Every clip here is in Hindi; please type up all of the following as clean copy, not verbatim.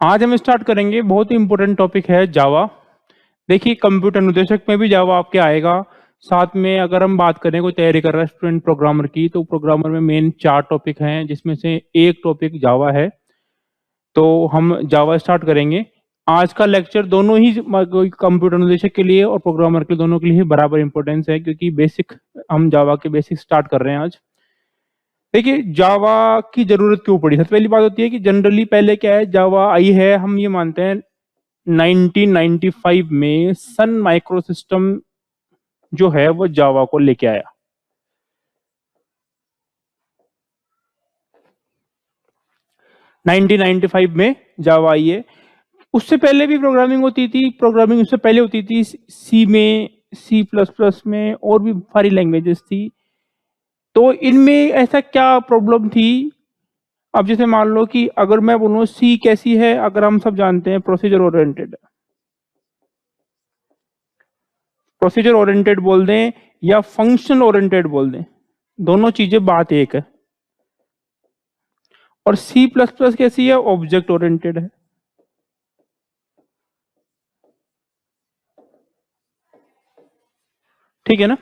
आज हम स्टार्ट करेंगे, बहुत ही इंपॉर्टेंट टॉपिक है जावा। देखिए कंप्यूटर अनुदेशक में भी जावा आपके आएगा। साथ में अगर हम बात करें कोई तैयारी कर रहा है स्टूडेंट प्रोग्रामर की, तो प्रोग्रामर में मेन 4 टॉपिक हैं जिसमें से एक टॉपिक जावा है। तो हम जावा स्टार्ट करेंगे। आज का लेक्चर दोनों ही कंप्यूटर अनुदेशक के लिए और प्रोग्रामर के दोनों के लिए बराबर इंपॉर्टेंस है, क्योंकि बेसिक हम जावा के बेसिक स्टार्ट कर रहे हैं आज। देखिए जावा की जरूरत क्यों पड़ी। सबसे पहली बात होती है कि जनरली पहले क्या है, जावा आई है, हम ये मानते हैं 1995 में सन माइक्रो सिस्टम जो है वो जावा को लेके आया। नाइनटीन 95 में जावा आई है। उससे पहले भी प्रोग्रामिंग होती थी, प्रोग्रामिंग उससे पहले होती थी सी में, सी प्लस प्लस में, और भी सारी लैंग्वेजेस थी। तो इनमें ऐसा क्या प्रॉब्लम थी। अब जैसे मान लो कि अगर मैं बोलूँ सी कैसी है, अगर हम सब जानते हैं प्रोसीजर ओरिएंटेड, प्रोसीजर ओरिएंटेड बोल दें या फंक्शन ओरिएंटेड बोल दें, दोनों चीजें बात एक है। और सी प्लस प्लस कैसी है, ऑब्जेक्ट ओरिएंटेड है। ठीक है ना।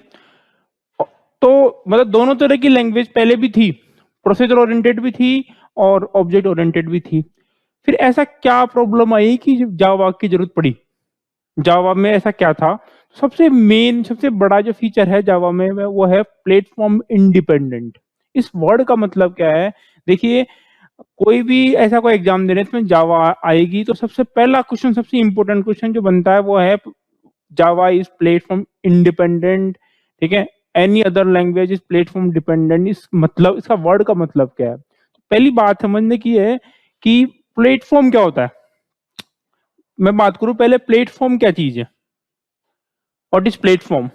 तो मतलब दोनों तरह की लैंग्वेज पहले भी थी, प्रोसीजर ओरिएंटेड भी थी और ऑब्जेक्ट ओरिएंटेड भी थी। फिर ऐसा क्या प्रॉब्लम आई कि जावा की जरूरत पड़ी। जावा में ऐसा क्या था। सबसे मेन सबसे बड़ा जो फीचर है जावा में वो है प्लेटफॉर्म इंडिपेंडेंट। इस वर्ड का मतलब क्या है। देखिए कोई भी ऐसा कोई एग्जाम देने इसमें जावा आएगी तो सबसे पहला क्वेश्चन, सबसे इंपॉर्टेंट क्वेश्चन जो बनता है वो है जावा इज प्लेटफॉर्म इंडिपेंडेंट। ठीक है, any other language is platform dependent. इस मतलब इसका वर्ड का मतलब क्या है। पहली बात समझने की है कि प्लेटफॉर्म क्या होता है। मैं बात करूं पहले प्लेटफॉर्म क्या चीज है। What is platform.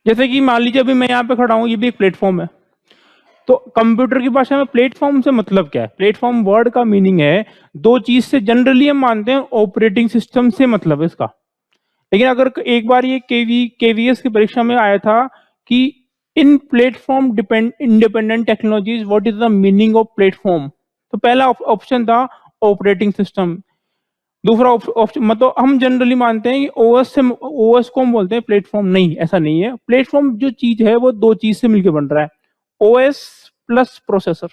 जैसे कि मान लीजिए अभी मैं यहाँ पे खड़ा हूँ, ये भी एक प्लेटफॉर्म है। तो कंप्यूटर की भाषा में प्लेटफॉर्म से मतलब क्या है। प्लेटफॉर्म वर्ड का मीनिंग है दो चीज से, जनरली हम मानते हैं ऑपरेटिंग सिस्टम से मतलब है इसका। लेकिन अगर एक बार ये केवीएस की परीक्षा में आया था कि इन platform depend independent technologies what is the meaning of platform, तो पहला ऑप्शन था ऑपरेटिंग सिस्टम। दूसरा ऑप्शन मतलब हम जनरली मानते हैं कि ओएस को हम बोलते हैं प्लेटफॉर्म। नहीं, ऐसा नहीं है। प्लेटफॉर्म जो चीज है वो दो चीज से मिलकर बन रहा है, ओएस प्लस प्रोसेसर।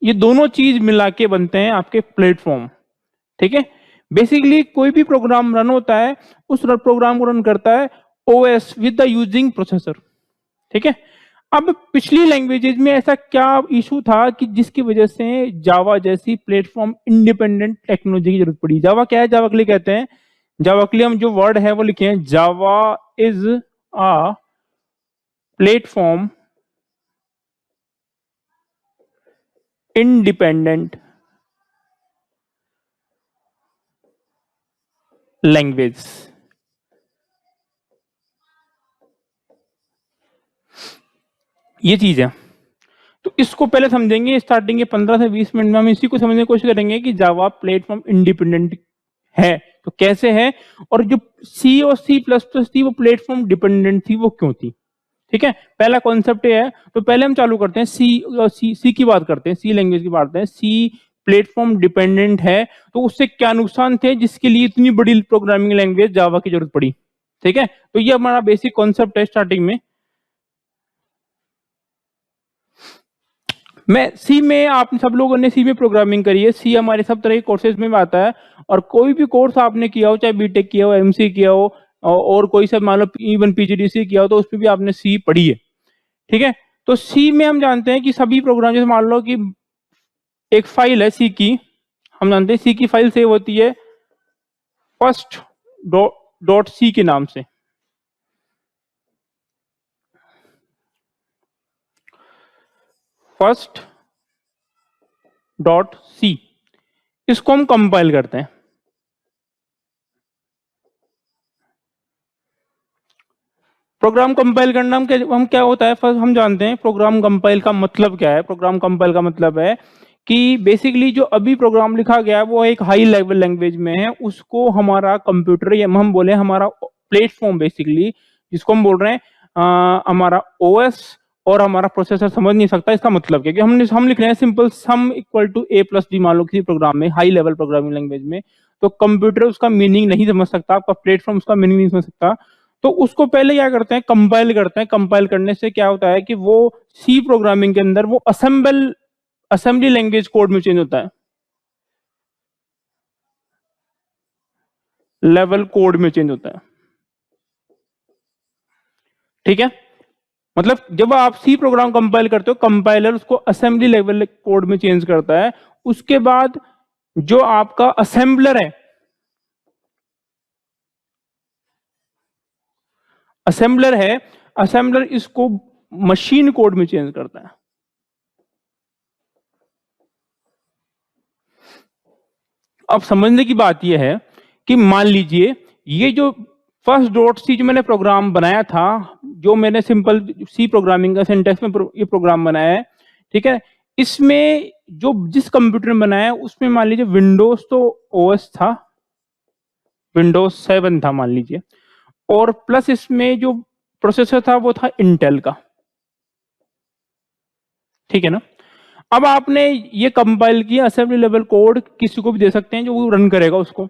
ये दोनों चीज मिला के बनते हैं आपके प्लेटफॉर्म। ठीक है, बेसिकली कोई भी प्रोग्राम रन होता है उस प्रोग्राम को रन करता है OS with the using processor. ठीक है। अब पिछली लैंग्वेजेज में ऐसा क्या इशू था कि जिसकी वजह से जावा जैसी प्लेटफॉर्म इंडिपेंडेंट टेक्नोलॉजी की जरूरत पड़ी। जावा क्या है, जावा के लिए कहते हैं, जावा के लिए हम जो वर्ड है वो लिखे हैं, Java is a platform independent language. ये चीज है। तो इसको पहले समझेंगे, स्टार्टिंग के 15 से 20 मिनट में हम इसी को समझने की कोशिश करेंगे कि जावा प्लेटफॉर्म इंडिपेंडेंट है तो कैसे है, और जो सी और सी प्लस प्लस थी वो प्लेटफॉर्म डिपेंडेंट थी, वो क्यों थी। ठीक है, पहला कॉन्सेप्ट ये है। तो पहले हम चालू करते हैं सी की बात करते हैं, सी लैंग्वेज की बात करते हैं। सी प्लेटफॉर्म डिपेंडेंट है तो उससे क्या नुकसान थे जिसके लिए इतनी बड़ी प्रोग्रामिंग लैंग्वेज जावा की जरूरत पड़ी। ठीक है, तो ये हमारा बेसिक कॉन्सेप्ट है स्टार्टिंग में। मैं सी में, आप सब लोगों ने सी में प्रोग्रामिंग करी है, सी हमारे सब तरह के कोर्सेज में आता है। और कोई भी कोर्स आपने किया हो, चाहे बीटेक किया हो, एमसी किया हो, और कोई सा मान लो इवन पीजीडीसी किया हो, तो उसमें भी आपने सी पढ़ी है। ठीक है, तो सी में हम जानते हैं कि सभी प्रोग्राम, जैसे मान लो कि एक फाइल है सी की, हम जानते हैं सी की फाइल सेव होती है फर्स्ट डॉट सी के नाम से। फर्स्ट डॉट सी, इसको हम कंपाइल करते हैं। प्रोग्राम कंपाइल करना हम क्या होता है, फर्स्ट हम जानते हैं प्रोग्राम कंपाइल का मतलब क्या है। प्रोग्राम कंपाइल का मतलब है कि बेसिकली जो अभी प्रोग्राम लिखा गया है वो एक हाई लेवल लैंग्वेज में है, उसको हमारा कंप्यूटर या हम बोले हमारा प्लेटफॉर्म बेसिकली जिसको हम बोल रहे हैं हमारा ओएस और हमारा प्रोसेसर समझ नहीं सकता। इसका मतलब क्या कि हम लिख रहे हैं simple sum equal to A plus B मान लो किसी प्रोग्राम में हाई लेवल प्रोग्रामिंग लैंग्वेज में, तो कंप्यूटर उसका मीनिंग नहीं समझ सकता, आपका प्लेटफॉर्म उसका मीनिंग नहीं समझ सकता। तो उसको पहले क्या करते हैं, कंपाइल करते हैं। कंपाइल करने से क्या होता है कि वो सी प्रोग्रामिंग के अंदर वो असेंबली लैंग्वेज कोड में चेंज होता है, लेवल कोड में चेंज होता है। ठीक है, मतलब जब आप सी प्रोग्राम कंपाइल करते हो, कंपाइलर उसको असेंबली लेवल कोड में चेंज करता है। उसके बाद जो आपका असेंबलर है, असेंबलर इसको मशीन कोड में चेंज करता है। अब समझने की बात यह है कि मान लीजिए ये जो फर्स्ट डॉट सी जो मैंने प्रोग्राम बनाया था, जो मैंने सिंपल सी प्रोग्रामिंग का सिंटेक्स में ये प्रोग्राम बनाया है, ठीक है, इसमें जो जिस कंप्यूटर में बनाया है उसमें मान लीजिए विंडोज तो ओएस था, विंडोज 7 था मान लीजिए, और प्लस इसमें जो प्रोसेसर था वो था इंटेल का। ठीक है ना। अब आपने ये कंपाइल किया, असेंबली लेवल कोड किसी को भी दे सकते हैं जो वो रन करेगा उसको।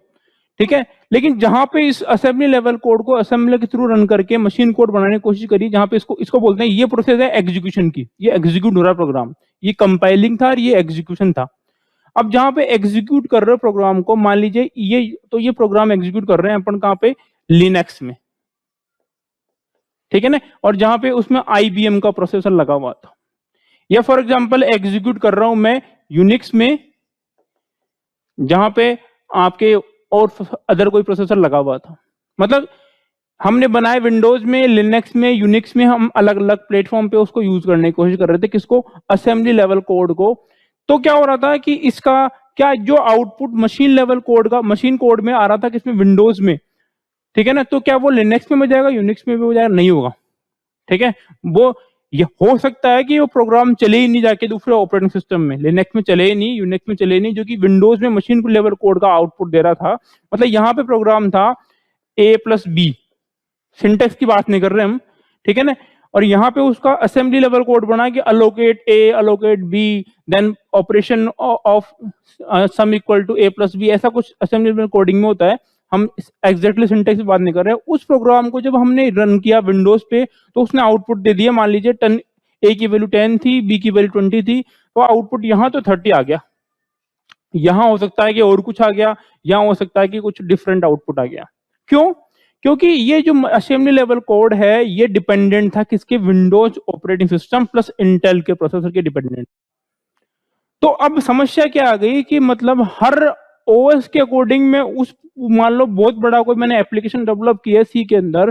ठीक है, लेकिन जहां पे इस असेंबली लेवल कोड को असेंबलर के थ्रू रन करके मशीन कोड बनाने की कोशिश करी, जहां पे इसको इसको बोलते हैं, ये प्रोसेस है एग्जीक्यूशन की, ये एग्जीक्यूट हो रहा प्रोग्राम, ये कंपाइलिंग था और ये एग्जीक्यूशन था। अब जहां पे एग्जीक्यूट कर रहे हो प्रोग्राम को, मान लीजिए ये प्रोग्राम एग्जीक्यूट कर रहे हैं अपन कहां पे, लिनक्स में। ठीक है ना, और जहां पे उसमें आईबीएम का प्रोसेसर लगा हुआ था, या फॉर एग्जांपल एग्जीक्यूट कर रहा हूं मैं यूनिक्स में, जहां पे आपके और अदर कोई प्रोसेसर लगा हुआ था। मतलब हमने बनाए विंडोज में, लिनक्स में, यूनिक्स में, हम अलग अलग प्लेटफॉर्म पे उसको यूज करने की कोशिश कर रहे थे, किसको, असेंबली लेवल कोड को। तो क्या हो रहा था कि इसका क्या जो आउटपुट मशीन लेवल कोड का मशीन कोड में आ रहा था किसमें, विंडोज में। ठीक है ना, तो क्या वो लिनक्स में हो जाएगा, यूनिक्स में भी हो जाएगा, नहीं होगा। ठीक है, वो ये हो सकता है कि वो प्रोग्राम चले ही नहीं जाके दूसरे ऑपरेटिंग सिस्टम में, लिनक्स में चले ही नहीं, यूनिक्स में चले ही नहीं, जो कि विंडोज में मशीन लेवल कोड का आउटपुट दे रहा था। मतलब यहाँ पे प्रोग्राम था ए प्लस बी, सिंटेक्स की बात नहीं कर रहे हम। ठीक है ना, और यहाँ पे उसका असेंबली लेवल कोड बना कि allocate A, allocate B, then operation of sum equal to A plus B, ऐसा कुछ असेंबली लेवल कोडिंग में होता है। हम एग्जैक्टली सिंटेक्स की बात नहीं कर रहे। उस प्रोग्राम को जब हमने रन किया विंडोज पे, तो उसने आउटपुट दे दिया, मान लीजिए 10, ए की वैल्यू 10 थी, बी की वैल्यू 20 थी, तो आउटपुट यहाँ तो 30 आ गया। यहाँ हो सकता है कि और कुछ आ गया, यहाँ हो सकता है कि कुछ डिफरेंट आउटपुट आ गया। क्यों? क्योंकि ये जो असेंबली लेवल कोड है ये डिपेंडेंट था किसके, Windows operating system plus Intel के प्रोसेसर के डिपेंडेंट। तो अब समस्या क्या आ गई कि मतलब हर ओएस के अकॉर्डिंग में उस, मान लो बहुत बड़ा कोई मैंने एप्लीकेशन डेवलप किया है सी के अंदर,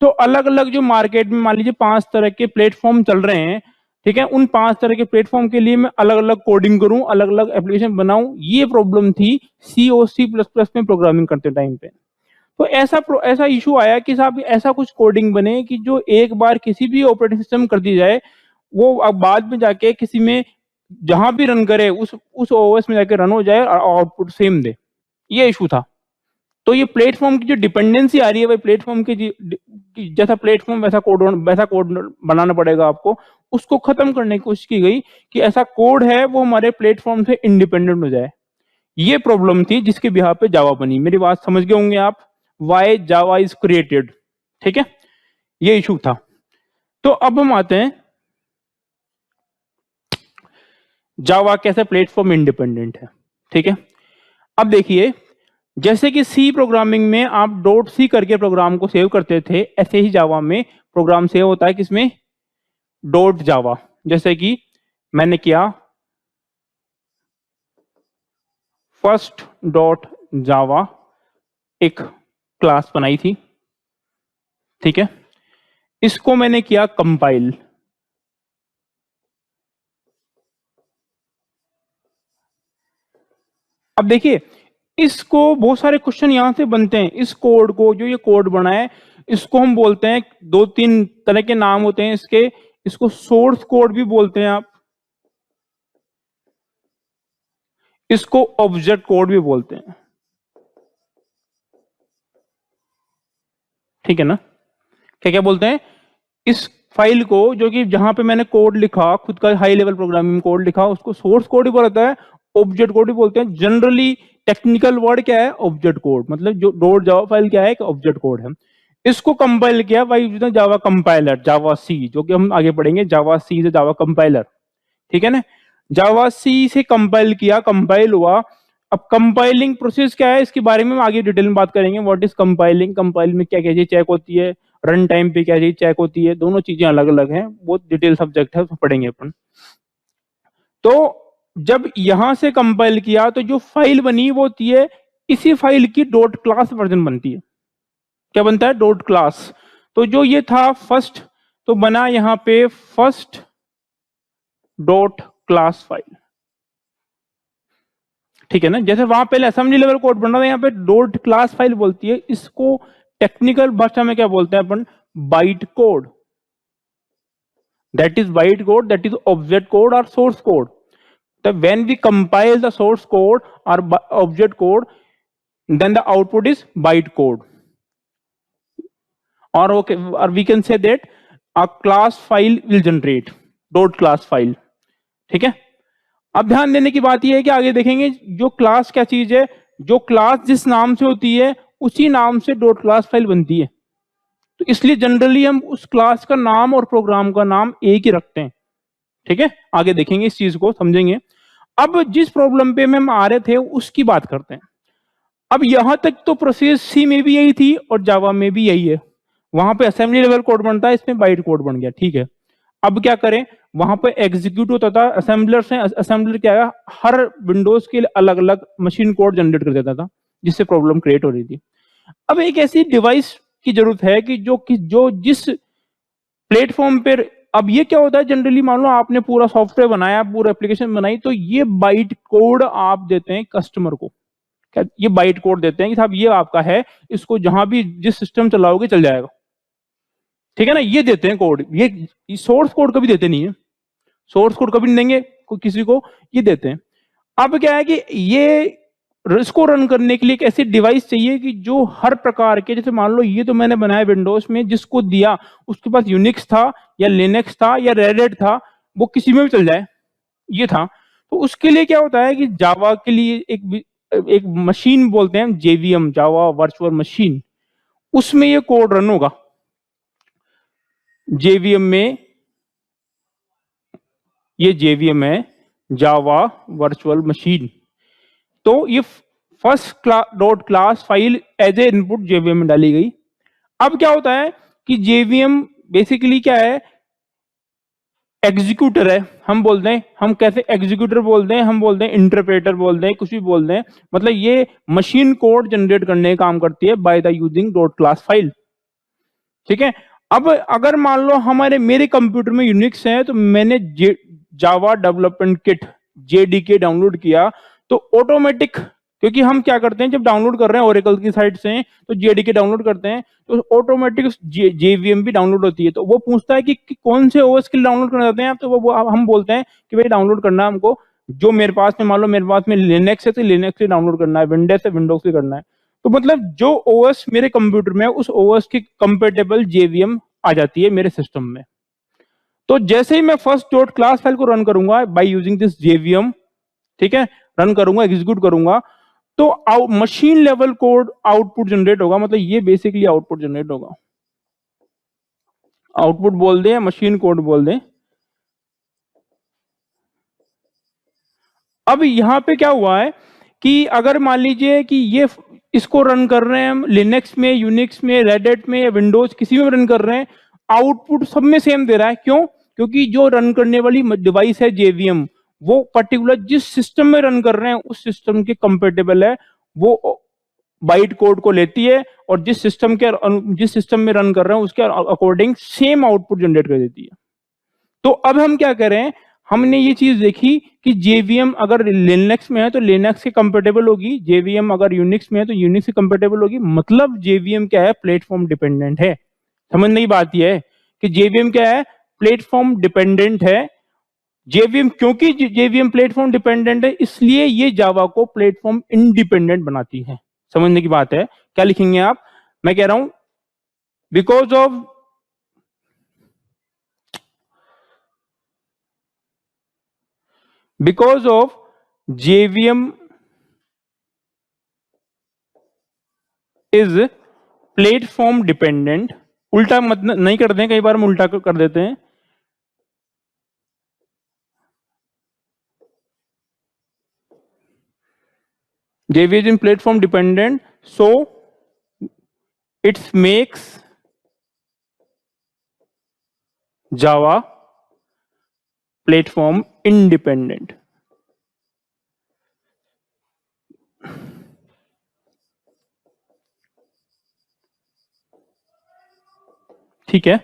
तो अलग अलग जो मार्केट में मान लीजिए 5 तरह के प्लेटफॉर्म चल रहे हैं। ठीक है, उन 5 तरह के प्लेटफॉर्म के लिए मैं अलग अलग कोडिंग करूं, अलग अलग एप्लीकेशन बनाऊं, ये प्रॉब्लम थी सी और सी प्लस प्लस में प्रोग्रामिंग करते टाइम पे। तो ऐसा इशू आया कि साहब ऐसा कुछ कोडिंग बने कि जो एक बार किसी भी ऑपरेटिंग सिस्टम कर दी जाए, वो अब बाद में जाके किसी में जहां भी रन करे उस ओएस में जाके रन हो जाए और आउटपुट सेम दे। ये इशू था। तो ये प्लेटफॉर्म की जो डिपेंडेंसी आ रही है, वही प्लेटफॉर्म की जैसा प्लेटफॉर्म वैसा कोड बनाना पड़ेगा आपको। उसको खत्म करने की कोशिश की गई कि ऐसा कोड है वो हमारे प्लेटफॉर्म से इंडिपेंडेंट हो जाए। ये प्रॉब्लम थी जिसके बिहाफ पे जावा बनी। मेरी बात समझ गए होंगे आप, वाई जावा इज क्रिएटेड। ठीक है, ये इशू था। तो अब हम आते हैं जावा कैसे प्लेटफॉर्म इंडिपेंडेंट है। ठीक है, अब देखिए, जैसे कि सी प्रोग्रामिंग में आप डॉट सी करके प्रोग्राम को सेव करते थे, ऐसे ही जावा में प्रोग्राम सेव होता है किसमें, डॉट जावा। जैसे कि मैंने किया फर्स्ट डॉट जावा, एक क्लास बनाई थी। ठीक है, इसको मैंने किया कंपाइल। अब देखिए, इसको बहुत सारे क्वेश्चन यहां से बनते हैं। इस कोड को, जो ये कोड बना है, इसको हम बोलते हैं, 2-3 तरह के नाम होते हैं इसके। इसको सोर्स कोड भी बोलते हैं आप, इसको ऑब्जेक्ट कोड भी बोलते हैं, ठीक है ना। क्या क्या बोलते हैं, इस फाइल को, जो कि जहां पे मैंने कोड लिखा, खुद का हाई लेवल प्रोग्रामिंग कोड लिखा, उसको सोर्स कोड भी बोलता है, ऑब्जेक्ट कोड भी बोलते हैं। जनरली टेक्निकल वर्ड क्या है, ऑब्जेक्ट कोड, मतलब जो डॉट जावा फाइल क्या है, एक ऑब्जेक्ट कोड है। इसको कंपाइल किया बाय यूजिंग जावा कंपाइलर, जावा सी, जो कि हम आगे पढ़ेंगे, जावा सी से जावा कंपाइलर, ठीक है ना। जावा सी से कंपाइल किया, कंपाइल हुआ। अब कंपाइलिंग प्रोसेस क्या है, इसके बारे में हम आगे डिटेल में बात करेंगे। व्हाट इज कंपाइलिंग, कंपाइल में क्या क्या चीज चेक होती है, रन टाइम पे क्या चीज चेक होती है, दोनों चीजें अलग अलग हैं, बहुत डिटेल सब्जेक्ट है, उसमें पढ़ेंगे अपन। तो जब यहां से कंपाइल किया तो जो फाइल बनी वो होती है, इसी फाइल की डॉट क्लास वर्जन बनती है। क्या बनता है, डॉट क्लास। तो जो ये था फर्स्ट, तो बना यहां पे फर्स्ट डॉट क्लास फाइल, ठीक है ना। जैसे वहां पहले असेंबली लेवल कोड बन रहा था, यहाँ पे डॉट क्लास फाइल बोलती है। इसको टेक्निकल भाषा में क्या बोलते हैं अपन, byte code. That is byte code, that is object code और सोर्स कोड। तो when we compile the source code और object code, then the output is byte code, or okay, or we can say that a class file will generate dot class file, ठीक है। अब ध्यान देने की बात यह है कि आगे देखेंगे जो क्लास क्या चीज है, जो क्लास जिस नाम से होती है उसी नाम से डॉट क्लास फाइल बनती है। तो इसलिए जनरली हम उस क्लास का नाम और प्रोग्राम का नाम एक ही रखते हैं, ठीक है। आगे देखेंगे, इस चीज को समझेंगे। अब जिस प्रॉब्लम पे हम आ रहे थे उसकी बात करते हैं। अब यहां तक तो प्रोसेस सी में भी यही थी और जावा में भी यही है। वहां पे असेंबली लेवल कोड बनता है, इसमें बाइट कोड बन गया, ठीक है। अब क्या करें, वहां पे एग्जीक्यूट होता था असेंबलर से। असेंबलर क्या है, हर विंडोज के लिए अलग अलग मशीन कोड जनरेट कर देता था, जिससे प्रॉब्लम क्रिएट हो रही थी। अब एक ऐसी डिवाइस की जरूरत है कि जो जिस प्लेटफॉर्म पर, अब ये क्या होता है जनरली, मान लो आपने पूरा सॉफ्टवेयर बनाया, पूरा एप्लीकेशन बनाई, तो ये बाइट कोड आप देते हैं कस्टमर को। ये बाइट कोड देते हैं कि साहब ये आपका है, इसको जहां भी जिस सिस्टम चलाओगे चल जाएगा, ठीक है ना। ये देते हैं कोड, ये सोर्स कोड कभी देते नहीं है, सोर्स कोड कभी नहीं देंगे किसी को, ये देते हैं। अब क्या है कि ये इसको रन करने के लिए एक ऐसी डिवाइस चाहिए कि जो हर प्रकार के, जैसे मान लो ये तो मैंने बनाया विंडोज में, जिसको दिया उसके पास यूनिक्स था या लिनक्स था या रेड हैट था, वो किसी में भी चल जाए, ये था। तो उसके लिए क्या होता है कि जावा के लिए एक मशीन बोलते हैं जेवीएम, जावा वर्चुअल मशीन, उसमें ये कोड रन होगा। जेवीएम में, ये जेवीएम है, जावा वर्चुअल मशीन। तो ये first dot class file as a input JVM में डाली गई। अब क्या होता है कि जेवीएम बेसिकली क्या है, एग्जीक्यूटर है, हम बोलते हैं, हम कैसे एग्जीक्यूटर बोलते हैं, हम बोलते हैं इंटरप्रेटर बोलते हैं, कुछ भी बोलते हैं, मतलब ये मशीन कोड जनरेट करने का काम करती है by the using dot class file, ठीक है। अब अगर मान लो मेरे कंप्यूटर में यूनिक्स है, तो मैंने Java development kit JDK download किया, तो ऑटोमेटिक, क्योंकि हम क्या करते हैं जब डाउनलोड कर रहे हैं ओरेकल की साइट से, तो जेडीके डाउनलोड करते हैं, तो ऑटोमेटिक जेवीएम भी डाउनलोड होती है। तो वो पूछता है कि कौन से ओएस के लिए डाउनलोड करना चाहते हैं आप, तो वो हम बोलते हैं कि भाई डाउनलोड करना है हमको जो मेरे पास में, मान लो मेरे पास में लिनक्स है तो लिनक्स से डाउनलोड करना है, विंडोज से विंडोज से करना है। तो मतलब जो ओएस मेरे कंप्यूटर में है उस ओएस की कंपेटेबल जेवीएम आ जाती है मेरे सिस्टम में। तो जैसे ही मैं फर्स्ट डॉट क्लास फाइल को रन करूंगा बाय यूजिंग दिस जेवीएम, ठीक है, रन करूंगा, एग्जीक्यूट करूंगा, तो machine level code output generate होगा। मतलब ये बेसिकली आउटपुट जनरेट होगा, आउटपुट बोल दे, मशीन कोड बोल दे। अब यहां पे क्या हुआ है कि अगर मान लीजिए कि ये इसको रन कर रहे हैं हम लिनक्स में, यूनिक्स में, रेड हैट में या विंडोज किसी में रन कर रहे हैं, आउटपुट सब में सेम दे रहा है। क्यों? क्योंकि जो रन करने वाली डिवाइस है जेवीएम, वो पर्टिकुलर जिस सिस्टम में रन कर रहे हैं उस सिस्टम के कंपेटेबल है, वो बाइट कोड को लेती है और जिस सिस्टम में रन कर रहे हैं उसके अकॉर्डिंग सेम आउटपुट जनरेट कर देती है। तो अब हम क्या करें, हमने ये चीज देखी कि जेवीएम अगर लिनक्स में है तो लिनक्स के कंपेटेबल होगी, जेवीएम अगर यूनिक्स में है तो यूनिक्स से कंपेटेबल होगी। मतलब जेवीएम क्या है, प्लेटफॉर्म डिपेंडेंट है। समझने की बात यह है कि जेवीएम क्या है, प्लेटफॉर्म डिपेंडेंट है। जेवीएम, क्योंकि जेवीएम प्लेटफॉर्म डिपेंडेंट है इसलिए ये जावा को प्लेटफॉर्म इंडिपेंडेंट बनाती है। समझने की बात है। क्या लिखेंगे आप? मैं कह रहा हूं because of JVM is platform dependent. उल्टा मत नहीं करते हैं, कई बार हम उल्टा कर देते हैं। JVM is platform dependent, so it makes Java platform independent। ठीक है,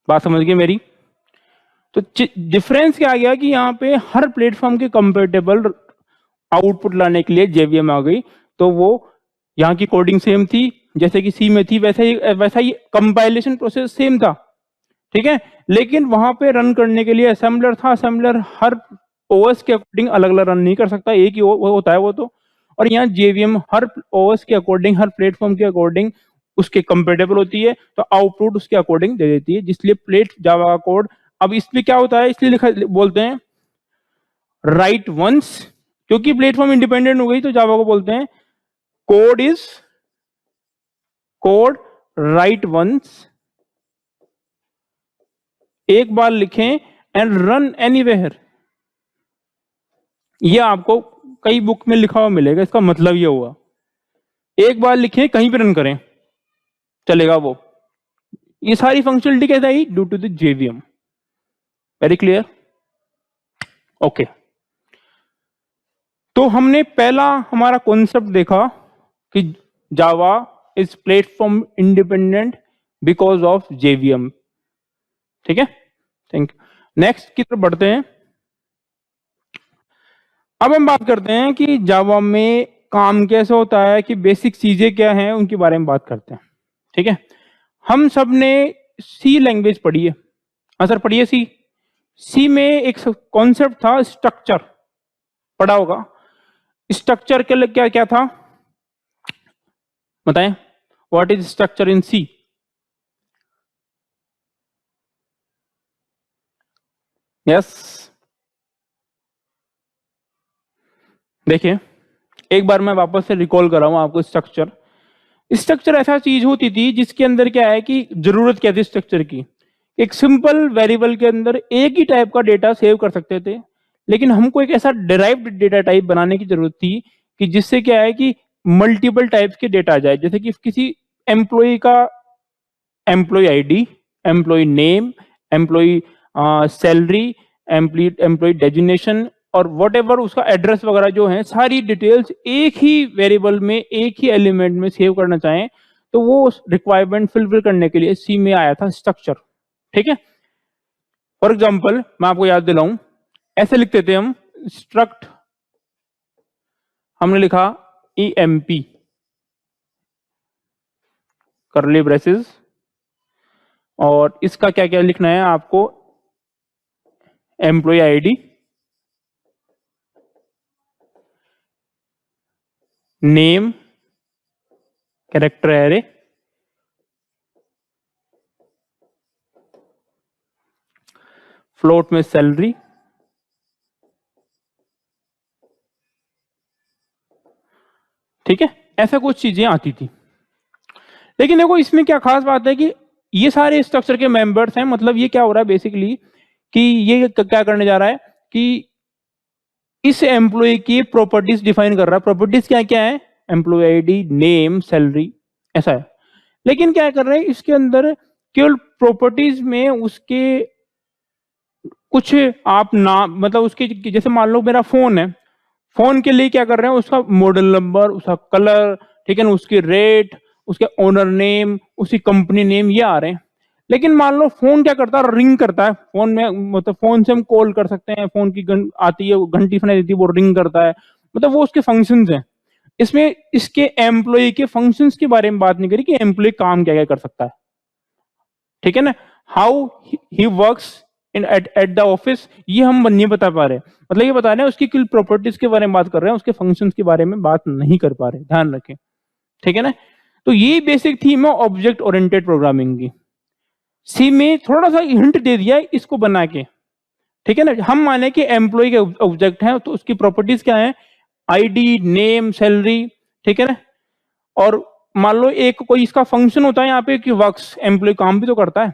बात समझ गए मेरी? तो डिफरेंस क्या आ गया कि यहाँ पे हर प्लेटफॉर्म के कंपेटेबल आउटपुट लाने के लिए जेवीएम आ गई। तो वो यहाँ की कोडिंग सेम थी जैसे कि सी में थी, वैसा ही कंपाइलेशन प्रोसेस सेम था। ठीक है, लेकिन वहां पे रन करने के लिए असेंबलर था। असेंबलर हर ओएस के अकॉर्डिंग अलग अलग रन नहीं कर सकता, एक ही वो होता है वो तो। और यहाँ जेवीएम हर ओएस के अकॉर्डिंग, हर प्लेटफॉर्म के अकॉर्डिंग उसके कंपेटेबल होती है, तो आउटपुट उसके अकॉर्डिंग दे देती है, जिसलिए प्लेट जावा कोड। अब इसमें क्या होता है, इसलिए लिखा बोलते हैं राइट वंस, क्योंकि प्लेटफॉर्म इंडिपेंडेंट हो गई तो जावा को बोलते हैं कोड राइट वंस, एक बार लिखें एंड रन एनीवेयर। ये आपको कई बुक में लिखा हुआ मिलेगा, इसका मतलब ये हुआ एक बार लिखें कहीं पे रन करें चलेगा वो। ये सारी फंक्शनलिटी कैसे आई? Due to the JVM. Very clear? Okay, तो हमने पहला हमारा कॉन्सेप्ट देखा कि Java is platform independent because of JVM. ठीक है, थैंक यू। नेक्स्ट की तरफ बढ़ते हैं। अब हम बात करते हैं कि जावा में काम कैसे होता है, कि बेसिक चीजें क्या हैं, उनके बारे में बात करते हैं। ठीक है, हम सब ने सी लैंग्वेज पढ़ी है। हाँ सर, पढ़िए सी। सी में एक कॉन्सेप्ट था स्ट्रक्चर, पढ़ा होगा। स्ट्रक्चर के लिए क्या क्या था बताएं? What is structure in C? Yes, देखिए एक बार मैं वापस से रिकॉल कर रहा हूं आपको। स्ट्रक्चर ऐसा चीज होती थी जिसके अंदर क्या है कि जरूरत क्या थी स्ट्रक्चर की, एक सिंपल वेरिएबल के अंदर एक ही टाइप का डेटा सेव कर सकते थे, लेकिन हमको एक ऐसा डिराइव्ड डेटा टाइप बनाने की जरूरत थी कि जिससे क्या है कि मल्टीपल टाइप्स के डेटा आ जाए। जैसे कि किसी एम्प्लॉय का employee ID, employee name, employee salary, employee designation और वट एवर उसका एड्रेस वगैरह जो है, सारी डिटेल्स एक ही वेरिएबल में, एक ही एलिमेंट में सेव करना चाहें तो वो रिक्वायरमेंट फिलफिल करने के लिए सी में आया था स्ट्रक्चर। ठीक है, फॉर एग्जाम्पल मैं आपको याद दिलाऊं, ऐसे लिखते थे हम स्ट्रक्ट, हमने लिखा EMP करली ब्रेसेस, और इसका क्या क्या लिखना है आपको? Employee ID, name, character array, float में सैलरी, ठीक है, ऐसा कुछ चीजें आती थी। लेकिन देखो इसमें क्या खास बात है कि ये सारे स्ट्रक्चर के मेंबर्स हैं। मतलब ये क्या हो रहा है बेसिकली कि ये क्या करने जा रहा है कि इस एम्प्लॉय की प्रॉपर्टीज डिफाइन कर रहा है। प्रॉपर्टीज क्या क्या है? एम्प्लॉय आईडी, नेम, सैलरी, ऐसा है। लेकिन क्या कर रहे हैं इसके अंदर, केवल प्रॉपर्टीज में उसके कुछ आप नाम, मतलब उसके जैसे मान लो मेरा फोन है, फोन के लिए क्या कर रहे हैं, उसका मॉडल नंबर, उसका कलर, ठीक है ना, उसकी रेट, उसके ओनर नेम, उसकी कंपनी नेम, ये आ रहे हैं। लेकिन मान लो फोन क्या करता है, रिंग करता है। फोन में मतलब फोन से हम कॉल कर सकते हैं, फोन की आती है, घंटी सुनाई देती है, वो रिंग करता है, मतलब वो उसके फंक्शंस हैं। इसमें इसके एम्प्लॉय के फंक्शंस के बारे में बात नहीं करी कि एम्प्लॉय काम क्या क्या कर सकता है। ठीक है ना, how he works in at the office, ये हम नहीं बता पा रहे, मतलब ये बता रहे हैं उसकी कुल प्रॉपर्टीज के बारे में बात कर रहे हैं, उसके फंक्शंस के बारे में बात नहीं कर पा रहे, ध्यान रखें, ठीक है ना। तो ये बेसिक थीम है ऑब्जेक्ट ओरिएंटेड प्रोग्रामिंग की। सी में थोड़ा सा हिंट दे दिया है इसको बना के, ठीक है ना। हम माने कि एम्प्लॉय के ऑब्जेक्ट है, तो उसकी प्रॉपर्टीज क्या है, आईडी, नेम, सैलरी, ठीक है ना। और मान लो एक कोई इसका फंक्शन होता है यहाँ पे कि वर्क्स, एम्प्लॉय काम भी तो करता है,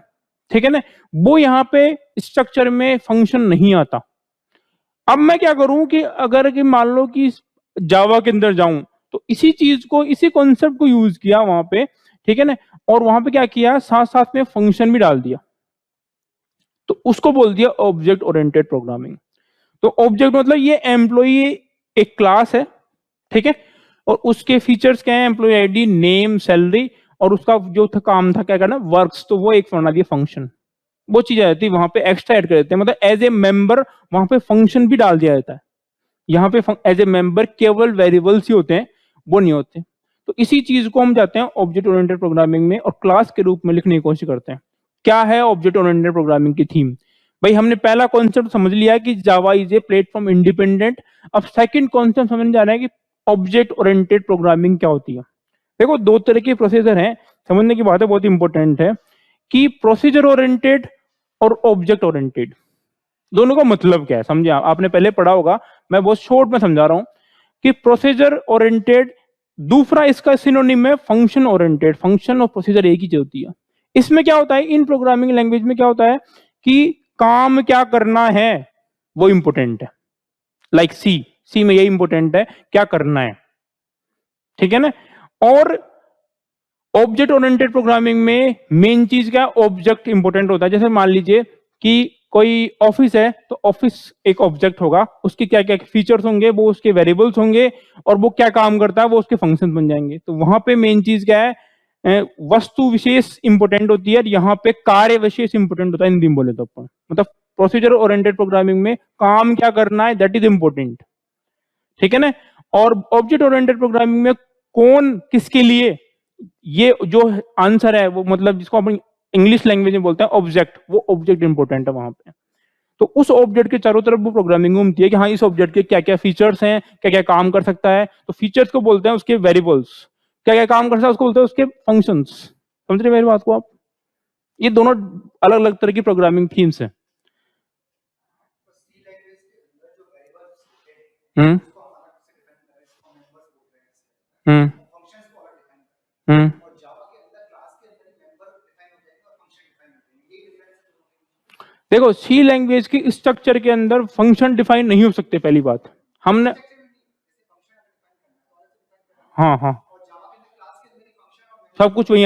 ठीक है ना। वो यहाँ पे स्ट्रक्चर में फंक्शन नहीं आता। अब मैं क्या करूं कि अगर कि मान लो कि जावा के अंदर जाऊं, तो इसी चीज को, इसी कॉन्सेप्ट को यूज किया वहां पे, ठीक है ना। और वहां पे क्या किया, साथ साथ में फंक्शन भी डाल दिया, तो उसको बोल दिया ऑब्जेक्ट ओरिएंटेड प्रोग्रामिंग। तो ऑब्जेक्ट मतलब ये एम्प्लॉई एक क्लास है, ठीक है, और उसके फीचर्स क्या है, एम्प्लॉय आईडी, नेम, सैलरी, और उसका जो था काम था क्या करना, वर्क्स, तो वो एक बना दिया फंक्शन। वो चीज आ जाती है वहां पे, एक्स्ट्रा ऐड कर देते हैं, मतलब एज ए मेंबर वहां पे फंक्शन भी डाल दिया जाता है। यहाँ पे एज ए मेंबर केवल वेरिएबल्स ही होते हैं, वो नहीं होते। तो इसी चीज को हम जाते हैं ऑब्जेक्ट ओरिएंटेड प्रोग्रामिंग में और क्लास के रूप में लिखने की कोशिश करते हैं। क्या है ऑब्जेक्ट ओरिएंटेड प्रोग्रामिंग की थीम? भाई हमने पहला कॉन्सेप्ट समझ लिया कि Java is a platform independent. अब सेकंड कॉन्सेप्ट समझ जा रहा है कि ऑब्जेक्ट ओरिएंटेड प्रोग्रामिंग क्या होती है। देखो दो तरह के प्रोसीजर हैं, समझने की बात है, बहुत इंपॉर्टेंट है कि प्रोसीजर ओरिएंटेड और ऑब्जेक्ट ओरिएंटेड, दोनों का मतलब क्या है समझे आपने पहले पढ़ा होगा, मैं बहुत शॉर्ट में समझा रहा हूं कि प्रोसीजर ओरिएंटेड, दूसरा इसका सिनोनिम है फंक्शन ओरिएंटेड। फंक्शन और प्रोसीजर एक ही चीज होती है। इसमें क्या होता है, इन प्रोग्रामिंग लैंग्वेज में क्या होता है कि काम क्या करना है वो इंपॉर्टेंट है। लाइक सी में यही इंपॉर्टेंट है, क्या करना है, ठीक है ना। और ऑब्जेक्ट ओरिएंटेड प्रोग्रामिंग में मेन चीज क्या, ऑब्जेक्ट इंपॉर्टेंट होता है। जैसे मान लीजिए कि कोई ऑफिस है, तो ऑफिस एक ऑब्जेक्ट होगा, उसके क्या क्या फीचर्स होंगे, वो उसके वेरिएबल्स होंगे, और वो क्या काम करता है वो उसके फंक्शन बन जाएंगे। तो वहां पे मेन चीज क्या है, वस्तु विशेष इंपॉर्टेंट होती है, और यहाँ पे कार्य विशेष इंपॉर्टेंट होता है, हिंदी में बोले तो अपन, मतलब प्रोसीजर ओरिएंटेड प्रोग्रामिंग में काम क्या करना है दैट इज इंपॉर्टेंट, ठीक है ना। और ऑब्जेक्ट ओरिएंटेड प्रोग्रामिंग में कौन किसके लिए, ये जो आंसर है वो, मतलब जिसको अपन इंग्लिश लैंग्वेज में बोलते हैं ऑब्जेक्ट, वो ऑब्जेक्ट इंपॉर्टेंट है वहां पे। तो उस ऑब्जेक्ट के चारों तरफ वो प्रोग्रामिंग घूमती है कि हाँ इस ऑब्जेक्ट के क्या क्या फीचर्स हैं, क्या क्या काम कर सकता है। तो फीचर्स को बोलते हैं उसके वेरिएबल्स, क्या क्या काम कर सकता है उसको बोलते हैं उसके फंक्शंस। समझ रहे मेरी बात को आप? ये दोनों अलग अलग तरह की प्रोग्रामिंग थीम्स हैं। हम्म हम्म हम्म देखो सी लैंग्वेज की स्ट्रक्चर के अंदर फंक्शन डिफाइन नहीं हो सकते, पहली बात हमने, हाँ हाँ, सब कुछ वही है।